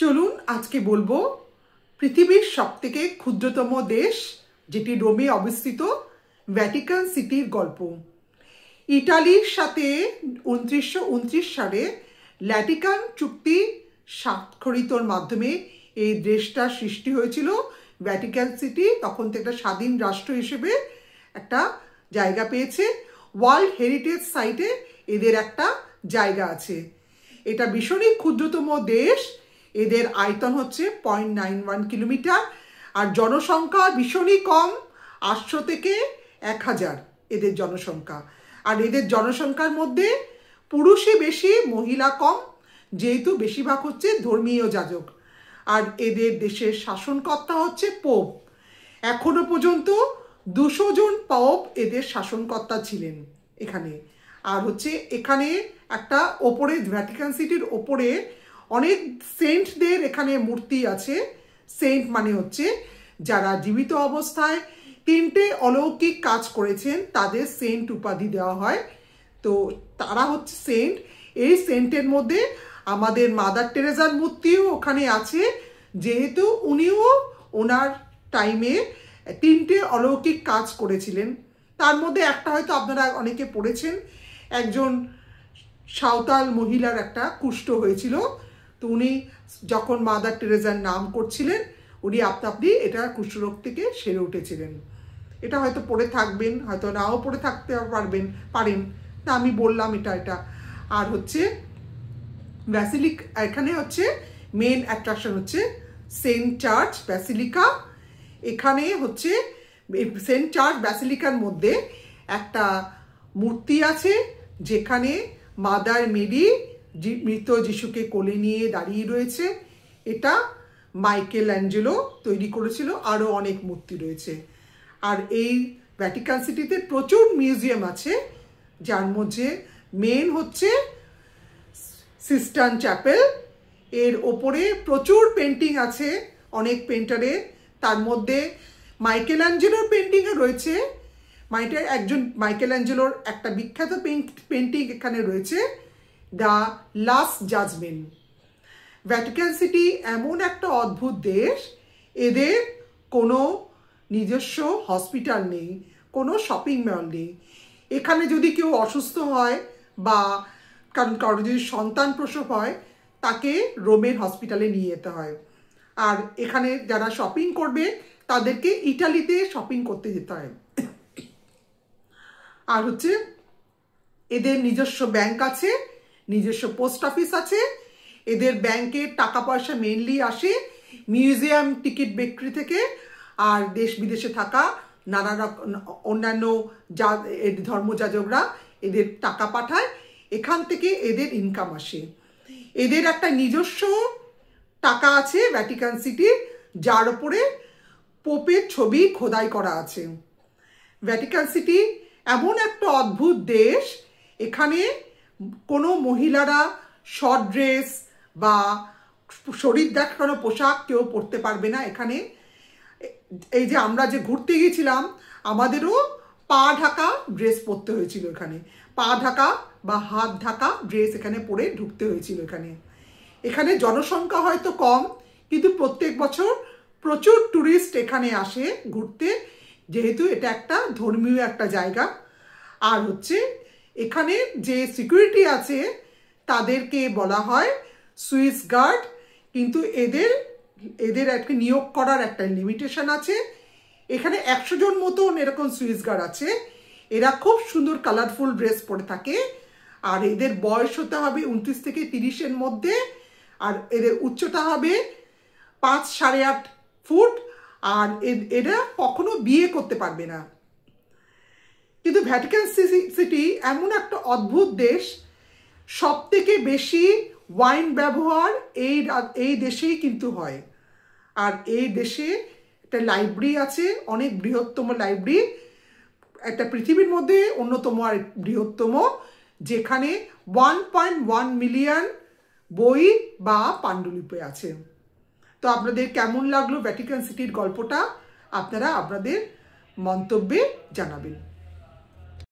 চলুন আজকে বলবো পৃথিবীর সবথেকে ক্ষুদ্রতম দেশ যেটি রোমে অবস্থিত ভ্যাটিকান সিটির গল্প। ইটালির সাথে 1929 সালে ল্যাটিকান চুক্তি স্বাক্ষরিতর মাধ্যমে এই দেশটা সৃষ্টি হয়েছিল। ভ্যাটিকান সিটি তখন থেকে একটা স্বাধীন রাষ্ট্র হিসেবে একটা জায়গা পেয়েছে। ওয়ার্ল্ড হেরিটেজ সাইটে এদের একটা জায়গা আছে। এটা ভীষণই ক্ষুদ্রতম দেশ। এদের আয়তন হচ্ছে 0.91 কিলোমিটার আর জনসংখ্যা ভীষণই কম, 800 থেকে 1000 এদের জনসংখ্যা। আর এদের জনসংখ্যার মধ্যে পুরুষই বেশি, মহিলা কম, যেহেতু বেশিরভাগ হচ্ছে ধর্মীয় যাজক। আর এদের দেশের শাসনকর্তা হচ্ছে পোপ। এখনো পর্যন্ত 200 জন পোপ এদের শাসনকর্তা ছিলেন এখানে। আর হচ্ছে এখানে একটা ওপরে ভ্যাটিকান সিটির ওপরে অনেক সেন্টদের এখানে মূর্তি আছে। সেন্ট মানে হচ্ছে যারা জীবিত অবস্থায় 3টে অলৌকিক কাজ করেছেন তাদের সেন্ট উপাধি দেওয়া হয়। তো তারা হচ্ছে সেন্ট। এই সেন্টের মধ্যে আমাদের মাদার টেরেজার মূর্তিও ওখানে আছে, যেহেতু উনিও ওনার টাইমে 3টে অলৌকিক কাজ করেছিলেন। তার মধ্যে একটা হয়তো আপনারা অনেকে পড়েছেন, একজন সাঁওতাল মহিলার একটা কুষ্ঠ হয়েছিল। তো উনি যখন মাদার টেরেজার নাম করছিলেন উনি আপনি এটা কুষ্ঠরোগ থেকে সেরে উঠেছিলেন। এটা হয়তো পড়ে থাকবেন, হয়তো নাও পড়ে থাকতে পারেন। তা আমি বললাম এটা। আর হচ্ছে ব্যাসিলিকা, এখানে হচ্ছে মেন অ্যাট্রাকশন হচ্ছে সেন্ট চার্চ ব্যাসিলিকা। এখানে হচ্ছে সেন্ট চার্চ ব্যাসিলিকার মধ্যে একটা মূর্তি আছে যেখানে মাদার মেরি মৃত যিশুকে কোলে নিয়ে দাঁড়িয়ে রয়েছে। এটা মাইকেল অ্যাঞ্জেলো তৈরি করেছিল। আরও অনেক মূর্তি রয়েছে। আর এই ভ্যাটিকান সিটিতে প্রচুর মিউজিয়াম আছে, যার মধ্যে মেন হচ্ছে সিস্টান চ্যাপেল। এর ওপরে প্রচুর পেন্টিং আছে অনেক পেন্টারের। তার মধ্যে মাইকেল অ্যাঞ্জেলোর পেন্টিংও রয়েছে। মাইকেল অ্যাঞ্জেলোর একটা বিখ্যাত পেন্টিং এখানে রয়েছে, the last judgement. Vatican city এমন একটা অদ্ভুত দেশ, এদের কোনো নিজস্ব হসপিটাল নেই, কোনো শপিং মল নেই। এখানে যদি কেউ অসুস্থ হয় বা কারো যদি সন্তান প্রসব হয় তাকে রোমের হসপিটালে নিয়ে যেতে হয়। আর এখানে যারা শপিং করবে তাদেরকে ইটালিতে শপিং করতে যেতে হয়। আর হচ্ছে এদের নিজস্ব ব্যাংক আছে, নিজস্ব পোস্ট অফিস আছে। এদের ব্যাংকে টাকা পয়সা মেনলি আসে মিউজিয়াম টিকিট বিক্রি থেকে, আর দেশ বিদেশে থাকা নানা রকম অন্যান্য ধর্মযাজকরা এদের টাকা পাঠায়, এখান থেকে এদের ইনকাম আসে। এদের একটা নিজস্ব টাকা আছে ভ্যাটিকান সিটির, যার উপরে পোপের ছবি খোদাই করা আছে। ভ্যাটিকান সিটি এমন একটা অদ্ভুত দেশ, এখানে কোনো মহিলারা শর্ট ড্রেস বা শরীর দেখানো পোশাক কেউ পরতে পারবে না এখানে। এই যে আমরা যে ঘুরতে গিয়েছিলাম আমাদেরও পা ঢাকা ড্রেস পরতে হয়েছিল এখানে। পা ঢাকা বা হাত ঢাকা ড্রেস এখানে পরে ঢুকতে হয়েছিল এখানে জনসংখ্যা হয়তো কম, কিন্তু প্রত্যেক বছর প্রচুর ট্যুরিস্ট এখানে আসে ঘুরতে, যেহেতু এটা একটা ধর্মীয় একটা জায়গা। আর হচ্ছে এখানে যে সিকিউরিটি আছে তাদেরকে বলা হয় সুইস গার্ড, কিন্তু এদের একটা নিয়োগ করার একটা লিমিটেশন আছে। এখানে 100 জন মতন এরকম সুইস গার্ড আছে। এরা খুব সুন্দর কালারফুল ড্রেস পরে থাকে। আর এদের বয়স হতে হবে 29 থেকে 30-এর মধ্যে। আর এদের উচ্চতা হবে 5-8.5 ফুট। আর এরা কখনো বিয়ে করতে পারবে না। কিন্তু ভ্যাটিকান সিটি এমন একটা অদ্ভুত দেশ, সব থেকে বেশি ওয়াইন ব্যবহার এই দেশেই কিন্তু হয়। আর এই দেশে একটা লাইব্রেরি আছে, অনেক বৃহত্তম লাইব্রেরি, একটা পৃথিবীর মধ্যে অন্যতম আর বৃহত্তম, যেখানে 1.1 মিলিয়ন বই বা পাণ্ডুলিপি আছে। তো আপনাদের কেমন লাগলো ভ্যাটিকান সিটির গল্পটা আপনারা আপনাদের মন্তব্যে জানাবেন।